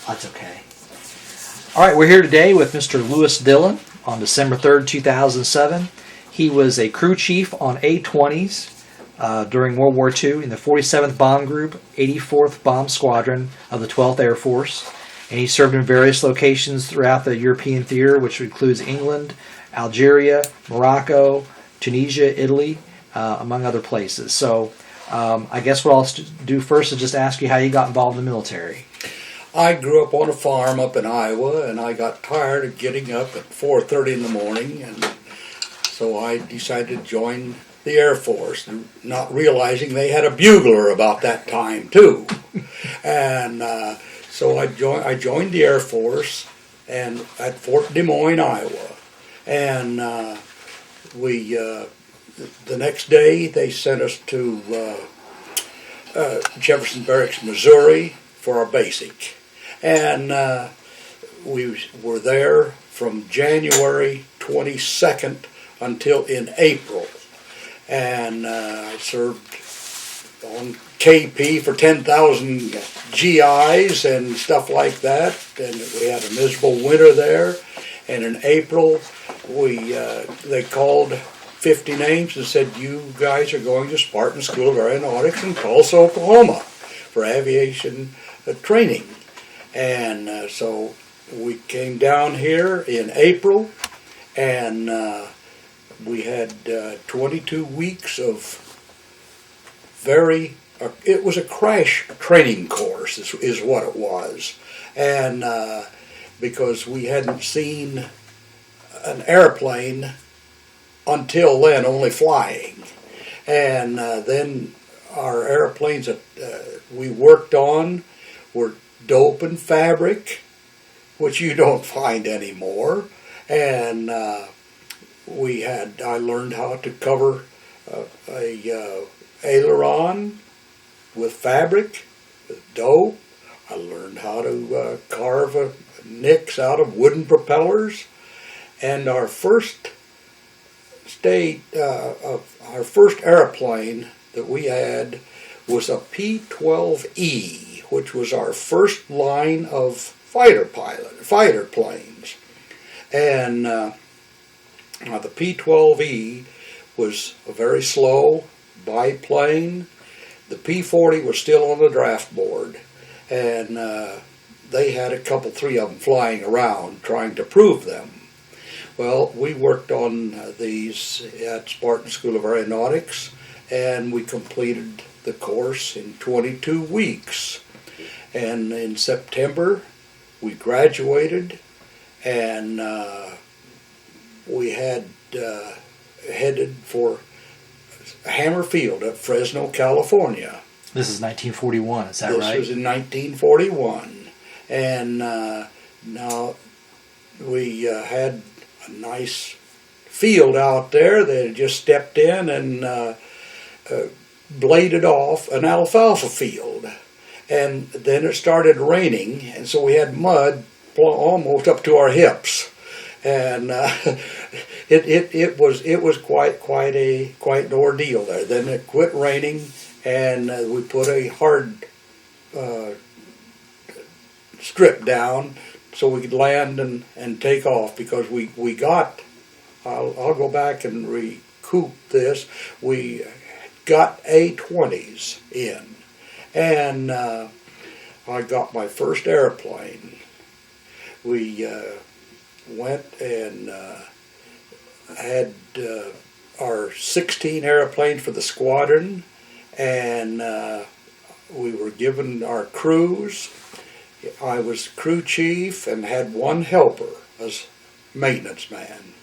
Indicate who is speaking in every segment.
Speaker 1: That's okay. All right, we're here today with Mr. Lewis Dillon on December 3rd, 2007. He was a crew chief on A-20s during World War II in the 47th Bomb Group, 84th Bomb Squadron of the 12th Air Force. And he served in various locations throughout the European theater, which includes England, Algeria, Morocco, Tunisia, Italy, among other places. So I guess what I'll do first is just ask you how you got involved in the military.
Speaker 2: I grew up on a farm up in Iowa, and I got tired of getting up at 4:30 in the morning, and so I decided to join the Air Force, not realizing they had a bugler about that time too. And so I joined the Air Force and at Fort Des Moines, Iowa. And the next day they sent us to Jefferson Barracks, Missouri for our basic. And we were there from January 22nd until in April. And I served on KP for 10,000 GIs and stuff like that. And we had a miserable winter there. And in April, they called 50 names and said, "You guys are going to Spartan School of Aeronautics in Tulsa, Oklahoma for aviation training." And so we came down here in April, and we had 22 weeks of it was a crash training course is what it was. And because we hadn't seen an airplane until then, only flying. And then our airplanes that we worked on were dope and fabric, which you don't find anymore. And I learned how to cover a aileron with fabric, with dope. I learned how to carve nicks out of wooden propellers. And our first our first airplane that we had was a P-12E, which was our first line of fighter planes. And now the P-12E was a very slow biplane. The P-40 was still on the draft board, and they had three of them flying around trying to prove them. Well, we worked on these at Spartan School of Aeronautics, and we completed the course in 22 weeks. And in September, we graduated, and we had headed for Hammer Field at Fresno, California.
Speaker 1: This is 1941, is that right?
Speaker 2: This was in 1941. And now we had a nice field out there. They had just stepped in and bladed off an alfalfa field. And then it started raining, and so we had mud almost up to our hips. And it was quite an ordeal there. Then it quit raining, and we put a hard strip down so we could land and take off, because we got, I'll go back and recoup this, we got A-20s in. And I got my first airplane. We went and had our 16 airplane for the squadron, and we were given our crews. I was crew chief and had one helper as maintenance man.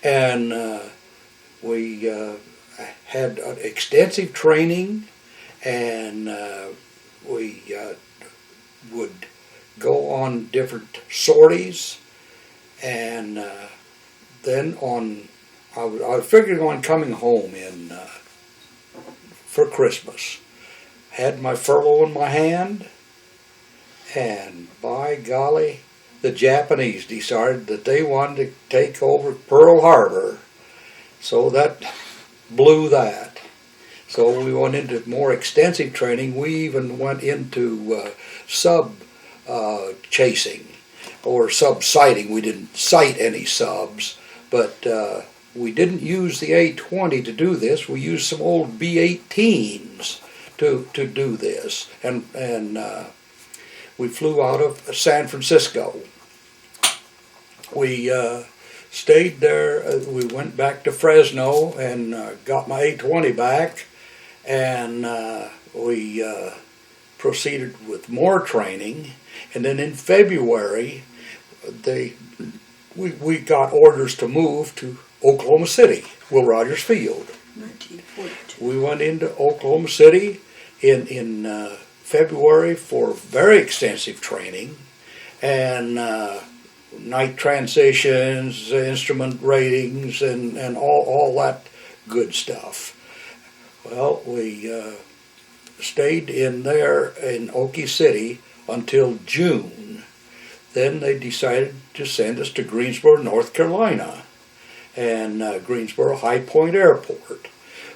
Speaker 2: And we had extensive training, and we would go on different sorties. And then I was figuring on coming home for Christmas. Had my furlough in my hand, and by golly, the Japanese decided that they wanted to take over Pearl Harbor. So that blew that. So we went into more extensive training. We even went into chasing or sub-sighting. We didn't sight any subs, but we didn't use the A-20 to do this. We used some old B-18s to do this, and we flew out of San Francisco. We stayed there. We went back to Fresno and got my A-20 back, and we proceeded with more training. And then in February, we got orders to move to Oklahoma City, Will Rogers Field.
Speaker 3: 1942.
Speaker 2: We went into Oklahoma City in February for very extensive training and night transitions, instrument ratings, and all that good stuff. Well, we stayed in there in Okie City until June. Then they decided to send us to Greensboro, North Carolina, and Greensboro High Point Airport.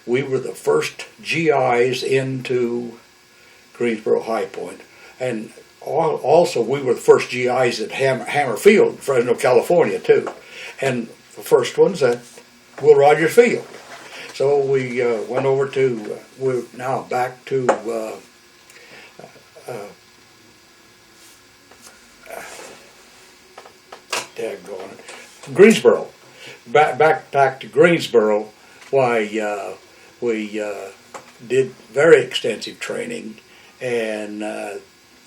Speaker 2: We were the first GIs into Greensboro High Point, and also we were the first GIs at Hammer Field, Fresno, California, too, and the first ones at Will Rogers Field. So we went over to, we're now back to Greensboro. Back to Greensboro. Why we did very extensive training, and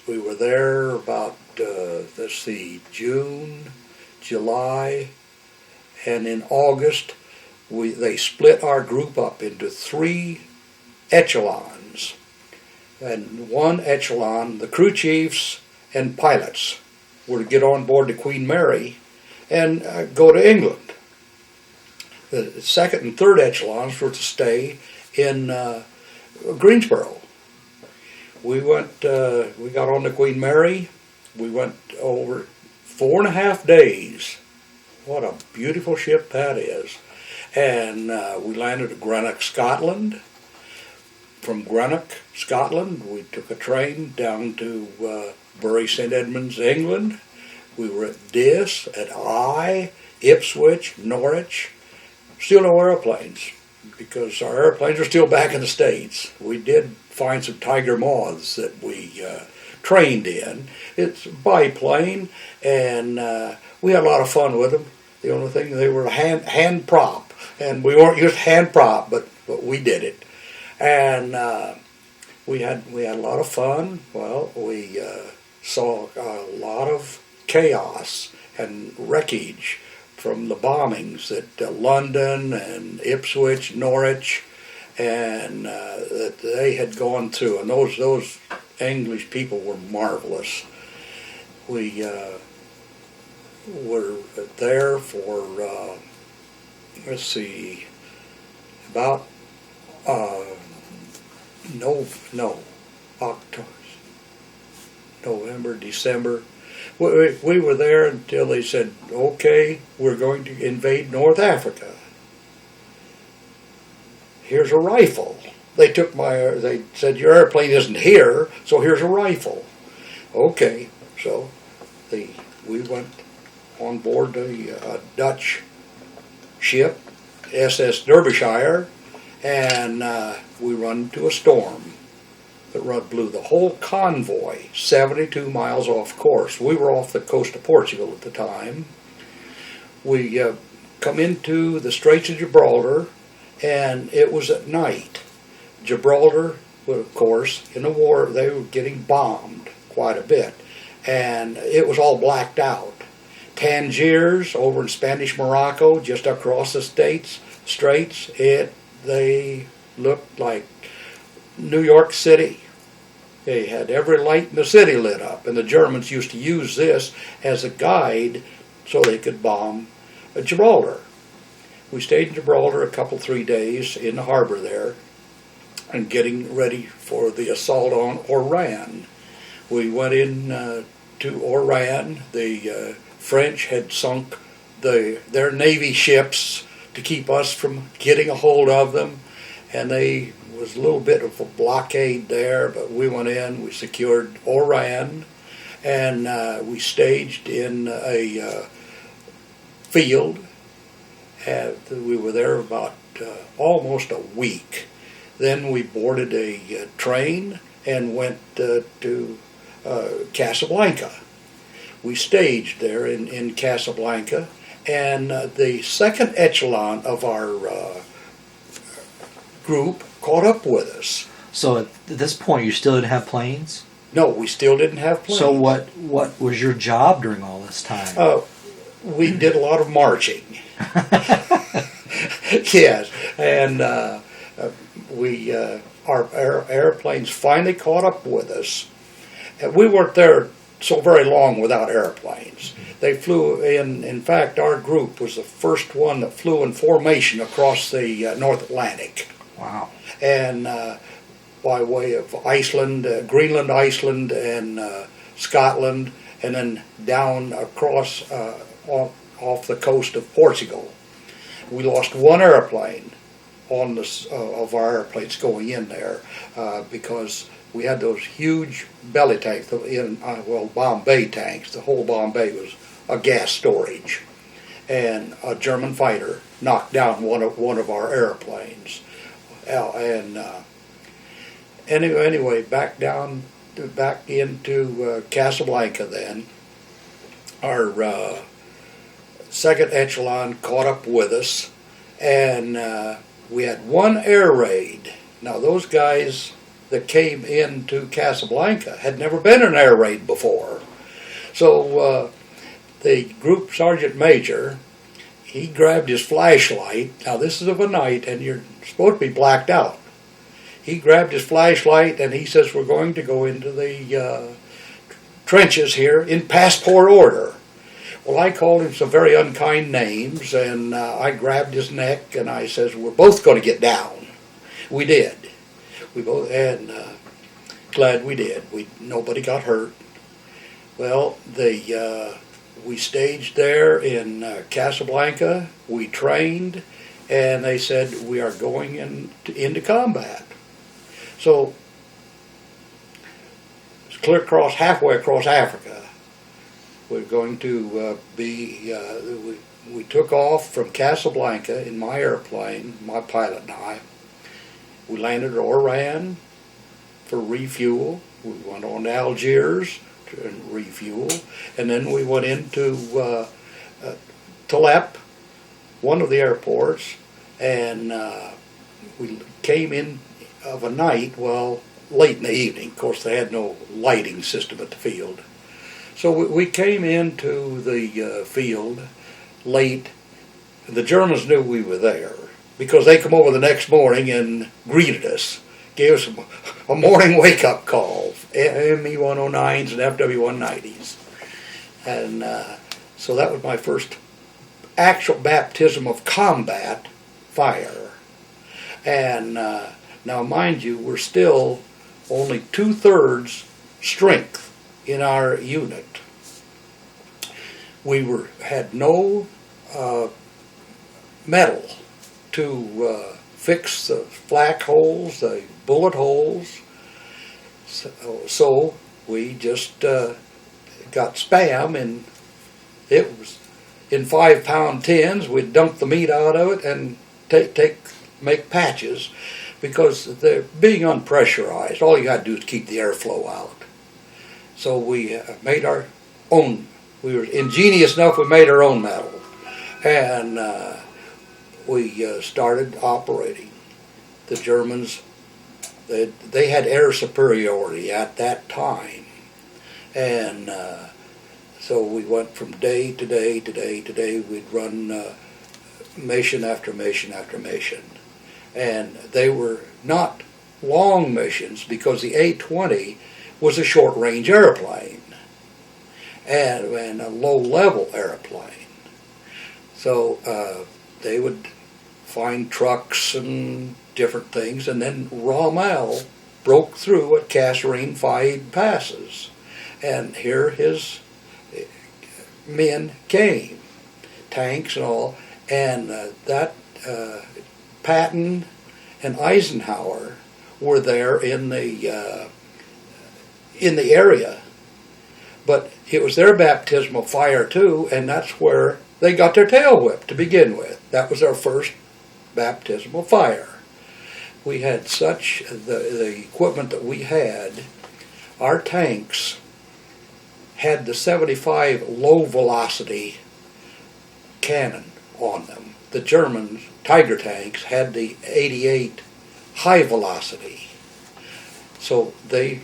Speaker 2: we were there about let's see, June, July, and in August they split our group up into 3 echelons, and one echelon, the crew chiefs and pilots, were to get on board the Queen Mary and go to England. The second and third echelons were to stay in Greensboro. We went. We got on the Queen Mary. We went over 4.5 days. What a beautiful ship that is! And we landed at Greenock, Scotland. From Greenock, Scotland, we took a train down to Bury St Edmunds, England. We were at Diss, at Eye, Ipswich, Norwich. Still no airplanes, because our airplanes are still back in the States. We did find some Tiger Moths that we trained in. It's a biplane, and we had a lot of fun with them. The only thing, they were hand prop, and we weren't used to hand prop, but we did it. And we had a lot of fun. Well, we saw a lot of chaos and wreckage from the bombings at London and Ipswich, Norwich, and that they had gone through. And those English people were marvelous. We were there for let's see, about October, November, December. We were there until they said, okay, we're going to invade North Africa. Here's a rifle. They said, your airplane isn't here, so here's a rifle. Okay, so we went on board a Dutch ship, SS Derbyshire, and we run into a storm that blew the whole convoy 72 miles off course. We were off the coast of Portugal at the time. We come into the Straits of Gibraltar, and it was at night. Gibraltar, well, of course, in the war, they were getting bombed quite a bit, and it was all blacked out. Tangiers over in Spanish Morocco, just across the Straits, they looked like New York City. They had every light in the city lit up, and the Germans used to use this as a guide so they could bomb Gibraltar. We stayed in Gibraltar a couple, 3 days in the harbor there, and getting ready for the assault on Oran. We went in to Oran. The French had sunk their Navy ships to keep us from getting a hold of them, and they was a little bit of a blockade there, but we went in, we secured Oran, and we staged in a field. We were there about almost a week. Then we boarded a train and went to Casablanca. We staged there in Casablanca, and the second echelon of our group caught up with us.
Speaker 1: So at this point, you still didn't have planes?
Speaker 2: No, we still didn't have planes.
Speaker 1: So what was your job during all this time?
Speaker 2: We did a lot of marching. Yes, and our airplanes finally caught up with us. And we weren't there so very long without airplanes. They flew in fact, our group was the first one that flew in formation across the North Atlantic.
Speaker 1: Wow.
Speaker 2: And by way of Iceland, Greenland, Iceland, and Scotland, and then down across off the coast of Portugal. We lost one airplane on this of our airplanes going in there because we had those huge belly tanks, Bombay tanks. The whole Bombay was a gas storage, and a German fighter knocked down one of our airplanes. Anyway, back into Casablanca. Then our second echelon caught up with us, and we had one air raid. Now those guys that came into Casablanca had never been in an air raid before. So the group sergeant major, he grabbed his flashlight. Now this is of a night, and you're supposed to be blacked out. He grabbed his flashlight and he says, "We're going to go into the trenches here in passport order." Well, I called him some very unkind names, and I grabbed his neck and I says, "We're both going to get down." We did. We both, and glad we did. Nobody got hurt. Well, we staged there in Casablanca. We trained, and they said we are going into combat. So it's clear across, halfway across Africa. We're going to we took off from Casablanca in my airplane, my pilot and I. We landed at Oran for refuel. We went on to Algiers to refuel, and then we went into Talep, one of the airports, and we came in of a night, late in the evening. Of course, they had no lighting system at the field. So we came into the field late. The Germans knew we were there because they come over the next morning and greeted us, gave us a morning wake-up call, ME-109s and FW-190s. And so that was my first actual baptism of combat fire. And now, mind you, we're still only 2/3 strength in our unit. We had no metal to fix the flak holes, the bullet holes. So we just got Spam, and it was in 5-pound tins. We'd dump the meat out of it and make patches, because they're being unpressurized. All you got to do is keep the airflow out. So we made our own. We were ingenious enough. We made our own metal, and we started operating. The Germans, they had air superiority at that time, and so we went from day to day to day to day. We'd run mission after mission after mission, and they were not long missions because the A-20 was a short-range airplane and a low-level airplane. So they would find trucks and different things, and then Rommel broke through at Kasserine Faid passes, and here his men came, tanks and all, and Patton and Eisenhower were there in the area, But it was their baptism of fire too, and that's where they got their tail whipped to begin with. That was our first baptism of fire. We had such, the equipment that we had, our tanks had the 75 low velocity cannon on them. The German Tiger tanks had the 88 high velocity. So they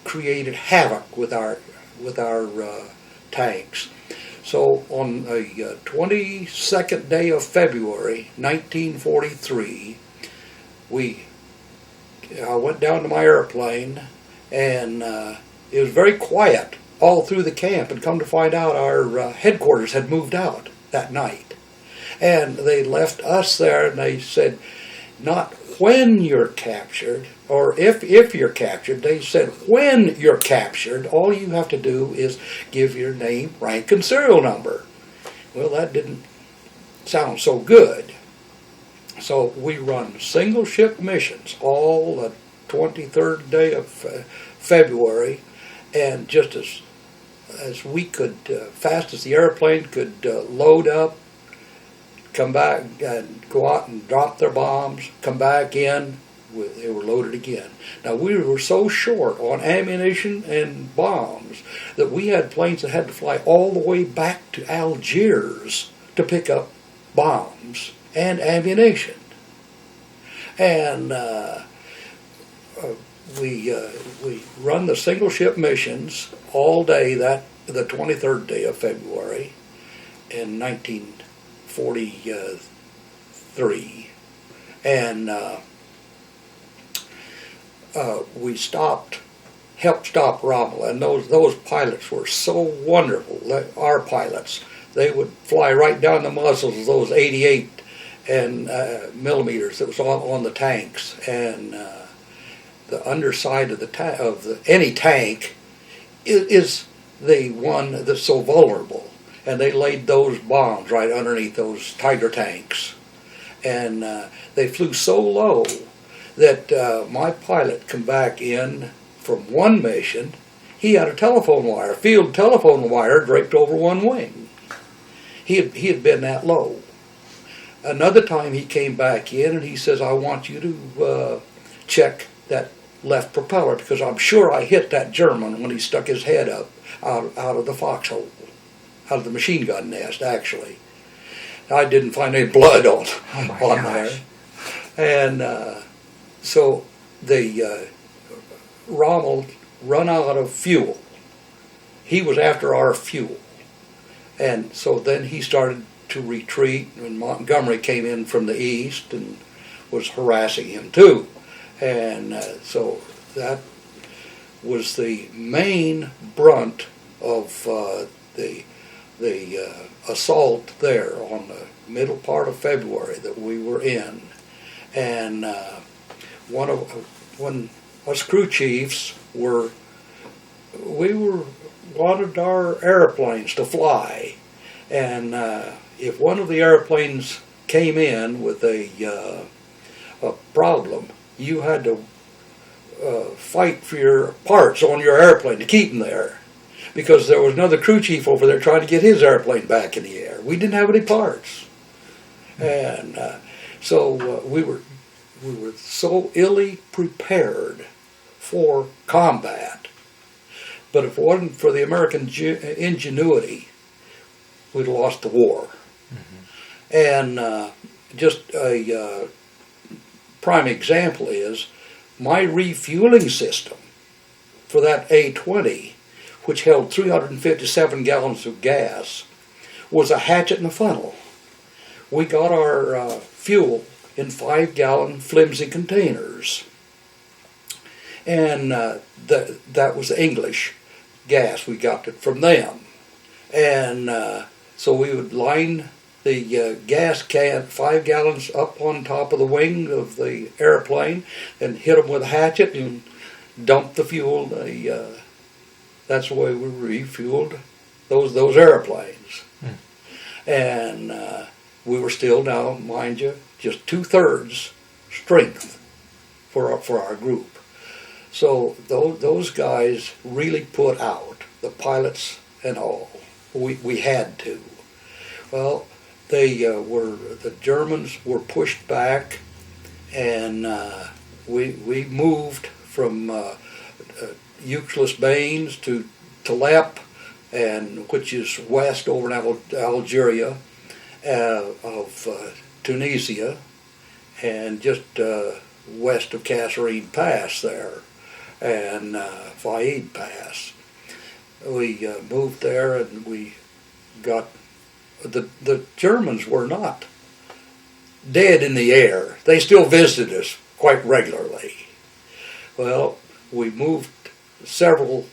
Speaker 2: created havoc with our tanks. So on the 22nd day of February 1943, I went down to my airplane, and it was very quiet all through the camp, and come to find out our headquarters had moved out that night. And they left us there, and they said, not when you're captured, or if you're captured. They said, when you're captured, all you have to do is give your name, rank, and serial number. Well, that didn't sound so good. So we run single ship missions all the 23rd day of February, and just as we could, fast as the airplane could load up, come back and go out and drop their bombs, come back in, they were loaded again. Now we were so short on ammunition and bombs that we had planes that had to fly all the way back to Algiers to pick up bombs and ammunition. And we run the single ship missions all day, the 23rd day of February in 1943, and we helped stop Rommel, and those pilots were so wonderful. Our pilots, they would fly right down the muzzles of those 88 and millimeters that was on the tanks, and the underside of any tank is the one that's so vulnerable, and they laid those bombs right underneath those Tiger tanks, and they flew so low that my pilot come back in from one mission. He had a field telephone wire draped over one wing. He had been that low. Another time he came back in and he says, I want you to check that left propeller, because I'm sure I hit that German when he stuck his head up out of the foxhole, out of the machine gun nest, actually. I didn't find any blood on there. And so the Rommel run out of fuel. He was after our fuel. And so then he started to retreat, and Montgomery came in from the east and was harassing him too. And so that was the main brunt of the assault there on the middle part of February that we were in. And when us crew chiefs wanted our airplanes to fly, and if one of the airplanes came in with a problem, you had to fight for your parts on your airplane to keep them there, because there was another crew chief over there trying to get his airplane back in the air. We didn't have any parts, and so we were so illy prepared for combat. But if it wasn't for the American ingenuity, we'd lost the war. Mm-hmm. And just a prime example is my refueling system for that A-20, which held 357 gallons of gas, was a hatchet and a funnel. We got our fuel in 5-gallon flimsy containers, and that was English gas. We got it from them, and so we would line the gas can, 5 gallons, up on top of the wing of the airplane, and hit them with a hatchet and dump the fuel. That's the way we refueled those airplanes. And we were still now, mind you, just 2/3 strength for our group. So those guys really put out. the pilots and all. We had to. Well, the Germans were pushed back, and we moved from Euclid Baines to Talep, and which is west over in Algeria of Tunisia, and just west of Kasserine Pass there, and Faid Pass. We moved there, and we got the Germans were not dead in the air. They still visited us quite regularly. Well, we moved several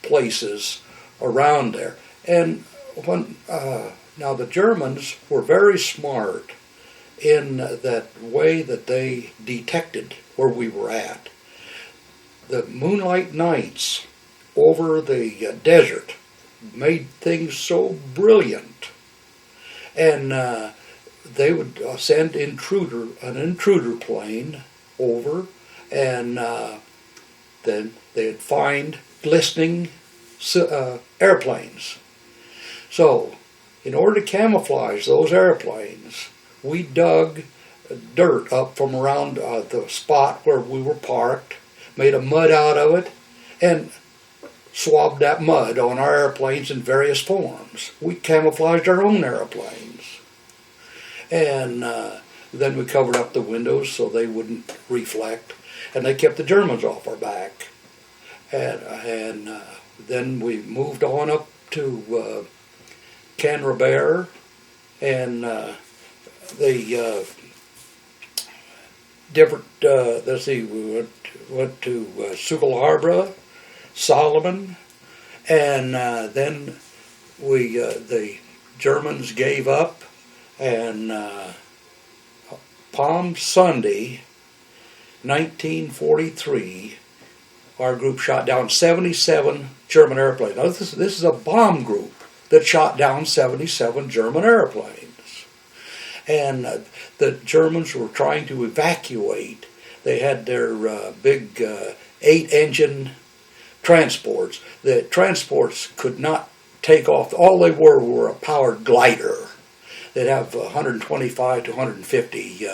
Speaker 2: places around there, and when now the Germans were very smart in that way that they detected where we were at. The moonlight nights over the desert made things so brilliant, and they would send an intruder plane over, and then they'd find glistening airplanes. So, in order to camouflage those airplanes, we dug dirt up from around the spot where we were parked, made a mud out of it, and swabbed that mud on our airplanes in various forms. We camouflaged our own airplanes. And then we covered up the windows so they wouldn't reflect, and they kept the Germans off our back. And then we moved on up to Canrobert, and the different, let's see, we went to Sugal Solomon, and then the Germans gave up, and Palm Sunday, 1943, our group shot down 77 German airplanes. Now this is a bomb group that shot down 77 German airplanes. And the Germans were trying to evacuate. They had their big 8-engine transports. The transports could not take off. All they were a powered glider. They'd have 125 to 150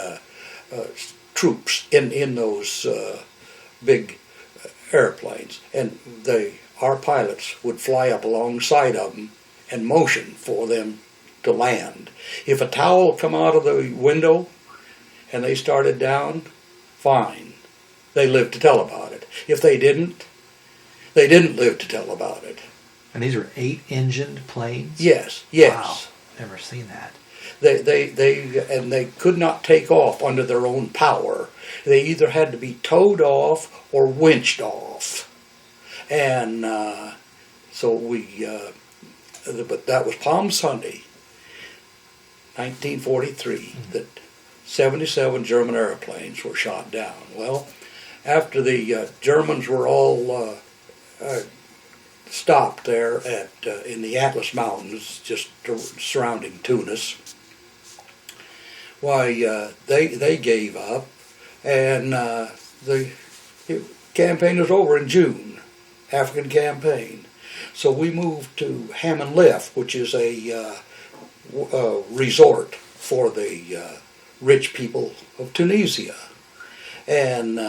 Speaker 2: troops in those big airplanes, and our pilots would fly up alongside of them and motion for them to land. If a towel come out of the window and they started down, fine. They lived to tell about it. If they didn't live to tell about it.
Speaker 1: And these are 8-engined planes?
Speaker 2: Yes.
Speaker 1: Wow, never seen that.
Speaker 2: They could not take off under their own power. They either had to be towed off or winched off. And so but that was Palm Sunday, 1943, that 77 German airplanes were shot down. Well, after the Germans were all stopped there in the Atlas Mountains, just surrounding Tunis, why they gave up, and the campaign was over in June, African campaign. So we moved to Hamon-Lif, which is a resort for the rich people of Tunisia, and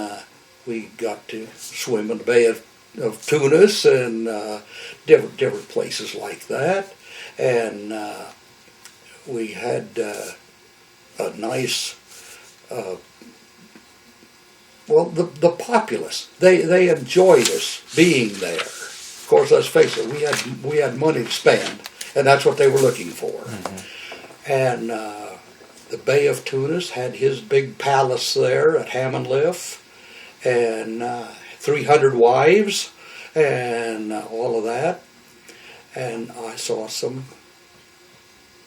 Speaker 2: we got to swim in the Bay of Tunis and different places like that, and we had a nice, the populace, they enjoyed us being there. Of course, let's face it, we had money to spend, and that's what they were looking for. Mm-hmm. And the Bey of Tunis had his big palace there at Hamon-Lif, and 300 wives, and all of that. And I saw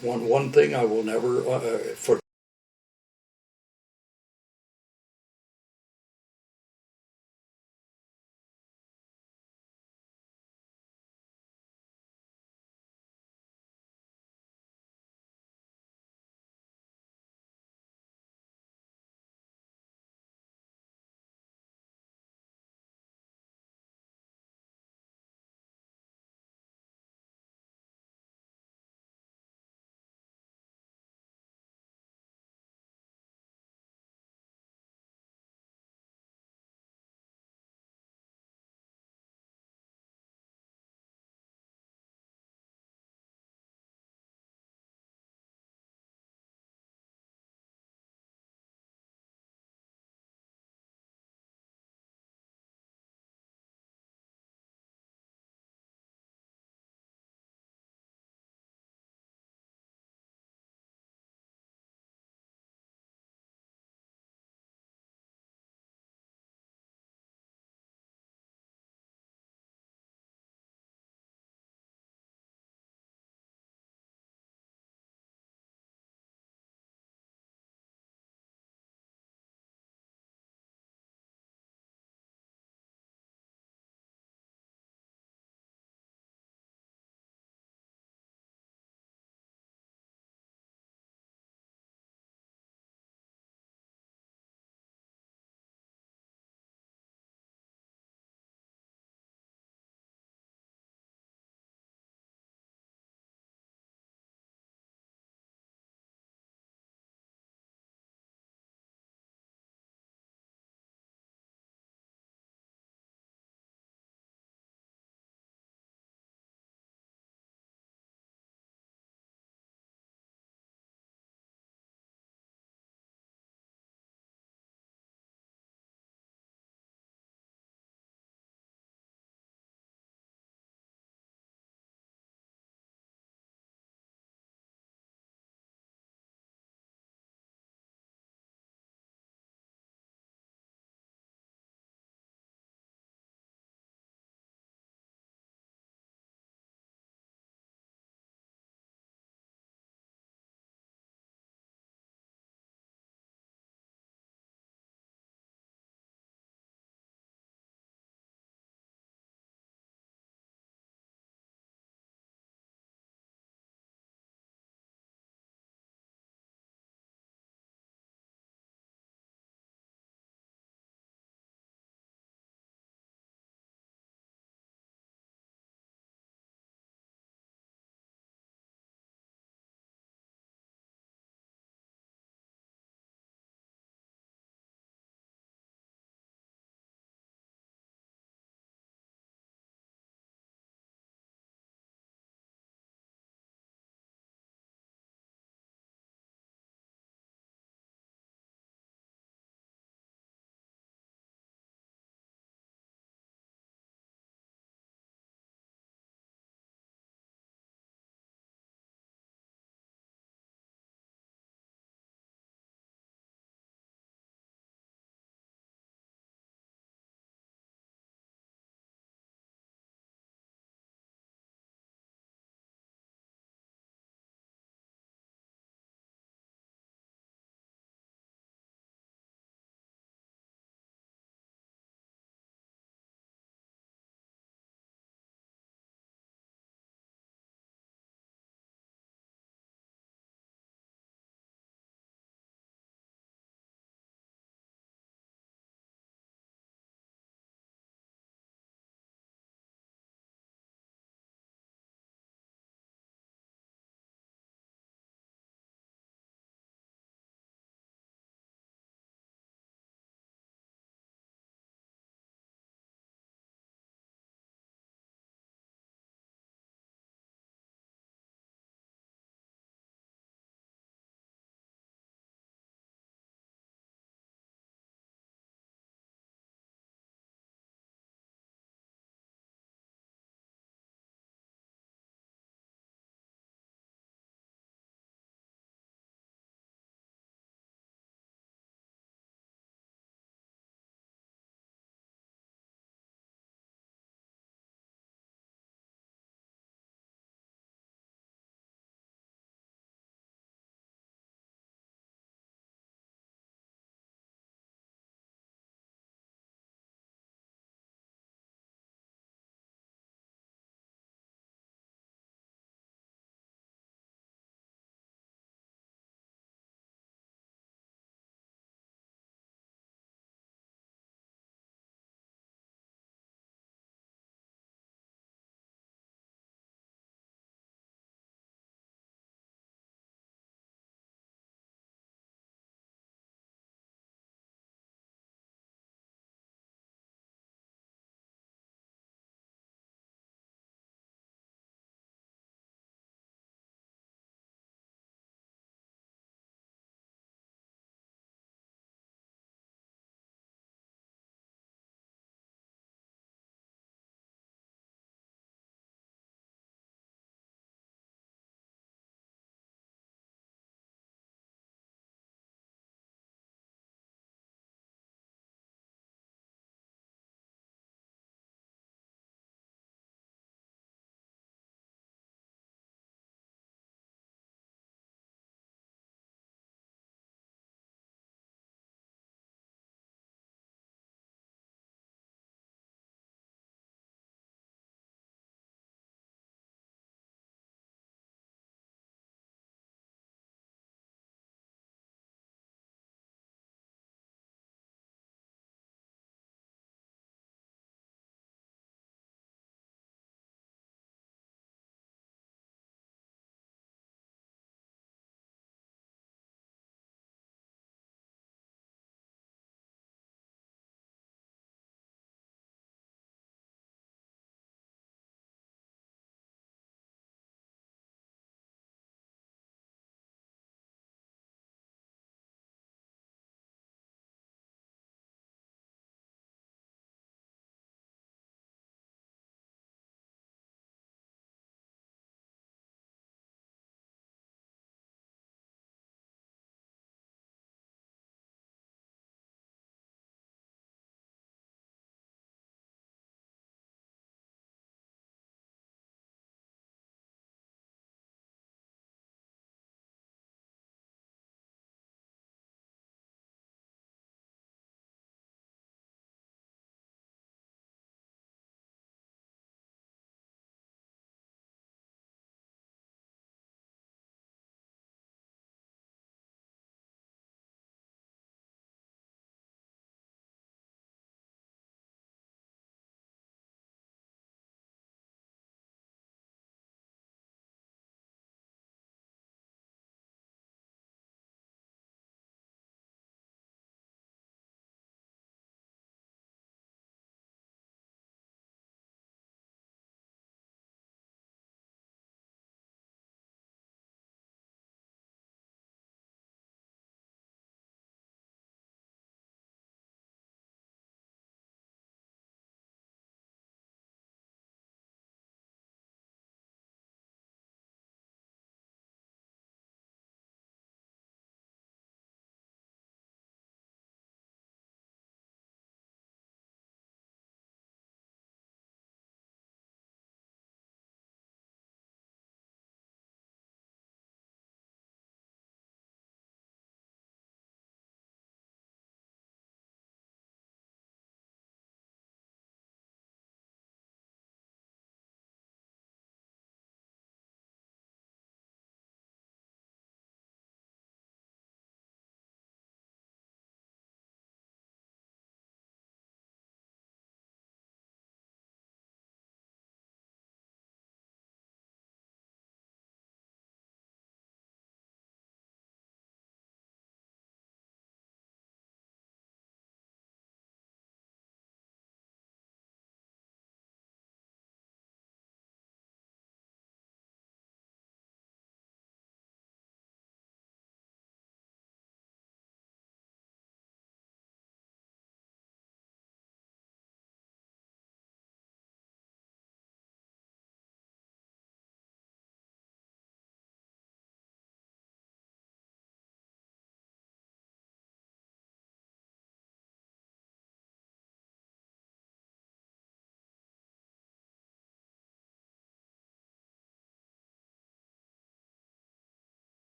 Speaker 2: one thing I will never forget.